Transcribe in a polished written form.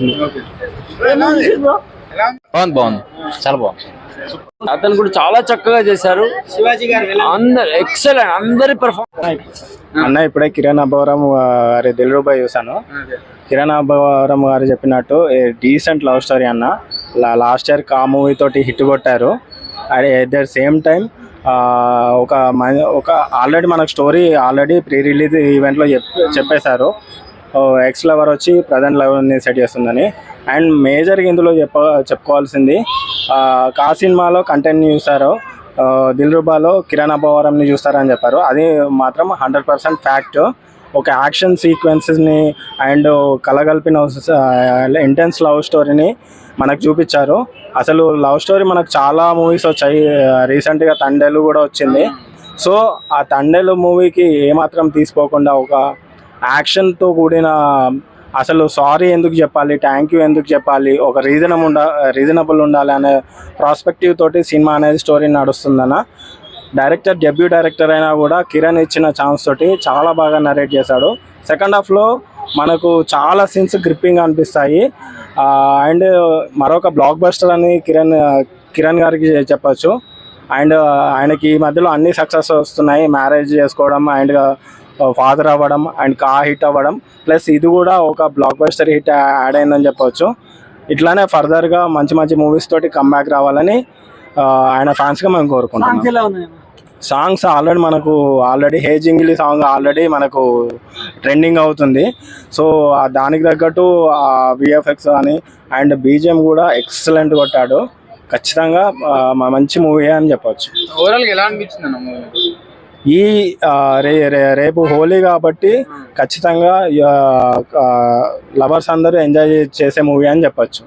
నచ్చింది. బాగుంది, చాలా బాగుంది. అతను కూడా చాలా చక్కగా చేశారు. అందరు ఎక్సలెంట్, అందరి పర్ఫార్మెన్స్. అన్న ఇప్పుడే కిరణ్ అబ్బవరం గారి దిల్రూబాయ్ చూసాను. కిరణ్ అబ్బవరం గారు చెప్పినట్టు డీసెంట్ లవ్ స్టోరీ అన్న. లాస్ట్ ఇయర్ కా మూవీ తోటి హిట్ కొట్టారు. అదే ఎట్ ద సేమ్ టైం ఒక ఆల్రెడీ మనకు స్టోరీ ఆల్రెడీ ప్రీ రిలీజ్ ఈవెంట్లో చెప్పేశారు. ఎక్స్ లవర్ వచ్చి ప్రజెంట్ లవర్ని సెట్ చేస్తుందని. అండ్ మేజర్గా ఇందులో చెప్పుకోవాల్సింది కా సినిమాలో కంటెంట్ని చూస్తారు, దిల్రుబాలో కిరణ్ అబ్బవరంని చూస్తారని చెప్పారు. అది మాత్రం 100% ఫ్యాక్ట్. ఒక యాక్షన్ సీక్వెన్సెస్ని అండ్ కలగలిపిన ఇంటెన్స్ లవ్ స్టోరీని మనకు చూపించారు. అసలు లవ్ స్టోరీ మనకు చాలా మూవీస్ వచ్చాయి. రీసెంట్గా తండేలు కూడా వచ్చింది. సో ఆ తండేలు మూవీకి ఏమాత్రం తీసుకోకుండా ఒక యాక్షన్తో కూడిన అసలు సారీ ఎందుకు చెప్పాలి, థ్యాంక్ యూ ఎందుకు చెప్పాలి, ఒక రీజనబుల్ ఉండాలి అనే ప్రాస్పెక్టివ్ తోటి సినిమా అనేది స్టోరీ నడుస్తుందన్న. డెబ్యూ డైరెక్టర్ అయినా కూడా కిరణ్ ఇచ్చిన ఛాన్స్ తోటి చాలా బాగా నరేట్ చేశాడు. సెకండ్ హాఫ్లో మనకు చాలా సీన్స్ గ్రిప్పింగ్ అనిపిస్తాయి. అండ్ మరొక బ్లాక్ బస్టర్ అని కిరణ్ గారికి చెప్పచ్చు. అండ్ ఆయనకి ఈ మధ్యలో అన్ని సక్సెస్ వస్తున్నాయి. మ్యారేజ్ చేసుకోవడం అండ్ ఫాదర్ అవ్వడం అండ్ కా హిట్ అవ్వడం, ప్లస్ ఇది కూడా ఒక బ్లాక్ బస్టర్ హిట్ యాడ్ అయిందని చెప్పవచ్చు. ఇట్లానే ఫర్దర్గా మంచి మంచి మూవీస్ తోటి కమ్బ్యాక్ రావాలని ఆయన ఫ్యాన్స్గా మేము కోరుకుంటున్నాం. సాంగ్స్ ఆల్రెడీ హే జింగిలి సాంగ్ ఆల్రెడీ మనకు ట్రెండింగ్ అవుతుంది. సో దానికి తగ్గట్టు విఎఫ్ఎక్స్ అని అండ్ బీజిఎం కూడా ఎక్సలెంట్ కొట్టాడు. ఖచ్చితంగా మంచి మూవీ అని చెప్పవచ్చు. ఓవరాల్గా ఎలా అనిపించింది అన్న మూవీ? ఈ రేపు హోలీ కాబట్టి ఖచ్చితంగా లవర్స్ అందరూ ఎంజాయ్ చేసే మూవీ అని చెప్పచ్చు.